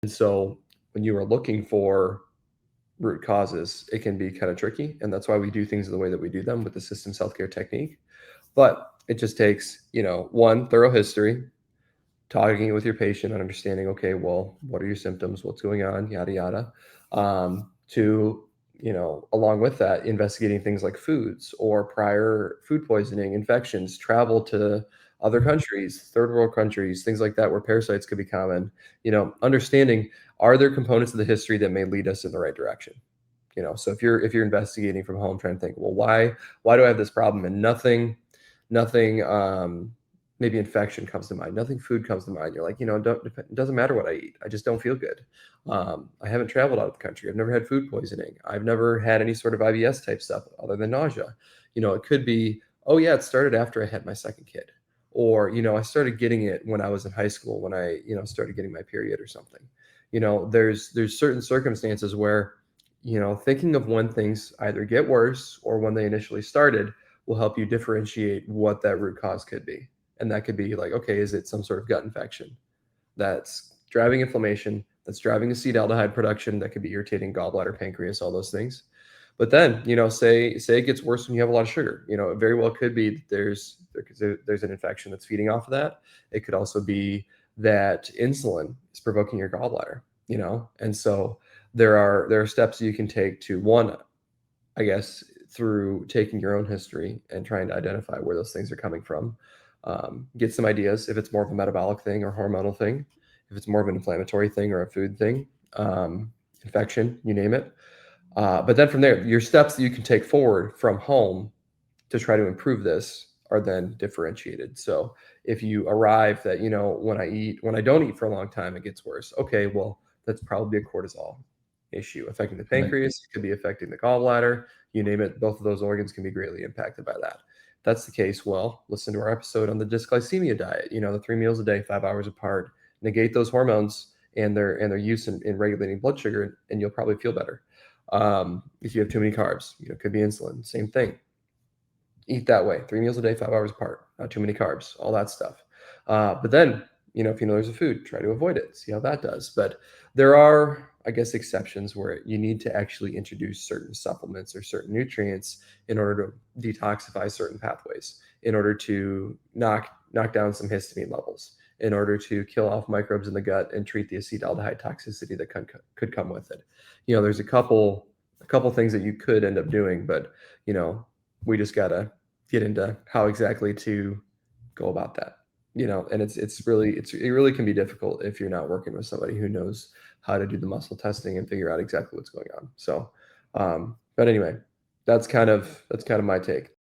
And so when you are looking for root causes, it can be kind of tricky. And that's why we do things the way that we do them with the systems healthcare technique. But it just takes, one, thorough history, talking with your patient and understanding, okay, well, what are your symptoms? What's going on? Yada, yada. To, along with that, investigating things like foods or prior food poisoning, infections, travel to other countries, third world countries, things like that, where parasites could be common, understanding, are there components of the history that may lead us in the right direction? So if you're investigating from home, trying to think, well, why do I have this problem? And nothing maybe infection comes to mind, nothing food comes to mind. You're like, it doesn't matter what I eat, I just don't feel good. I haven't traveled out of the country, I've never had food poisoning, I've never had any sort of IBS type stuff other than nausea. It could be, oh yeah, it started after I had my second kid, or I started getting it when I was in high school, when I started getting my period or something. There's certain circumstances where thinking of when things either get worse or when they initially started will help you differentiate what that root cause could be. And that could be like, okay, is it some sort of gut infection that's driving inflammation, that's driving acetaldehyde production, that could be irritating gallbladder, pancreas, all those things. But then, say it gets worse when you have a lot of sugar. It very well could be that there's an infection that's feeding off of that. It could also be that insulin is provoking your gallbladder. And so there are steps you can take to, one, I guess, through taking your own history and trying to identify where those things are coming from. Get some ideas if it's more of a metabolic thing or hormonal thing, if it's more of an inflammatory thing or a food thing, infection, you name it. But then from there, your steps that you can take forward from home to try to improve this are then differentiated. So if you arrive that, when I don't eat for a long time, it gets worse. Okay, well, that's probably a cortisol issue affecting the Right. pancreas, it could be affecting the gallbladder, you name it, both of those organs can be greatly impacted by that. If that's the case, well, listen to our episode on the dysglycemia diet, the 3 meals a day, 5 hours apart, negate those hormones and their use in regulating blood sugar, and you'll probably feel better. If you have too many carbs, it could be insulin, same thing. Eat that way, 3 meals a day, 5 hours apart, not too many carbs, all that stuff. But then, if there's a food, try to avoid it, see how that does. But there are, I guess, exceptions where you need to actually introduce certain supplements or certain nutrients in order to detoxify certain pathways, in order to knock down some histamine levels, in order to kill off microbes in the gut and treat the acetaldehyde toxicity that could come with it. There's a couple things that you could end up doing, but we just gotta get into how exactly to go about that. And it really can be difficult if you're not working with somebody who knows how to do the muscle testing and figure out exactly what's going on. So, but anyway, that's kind of my take.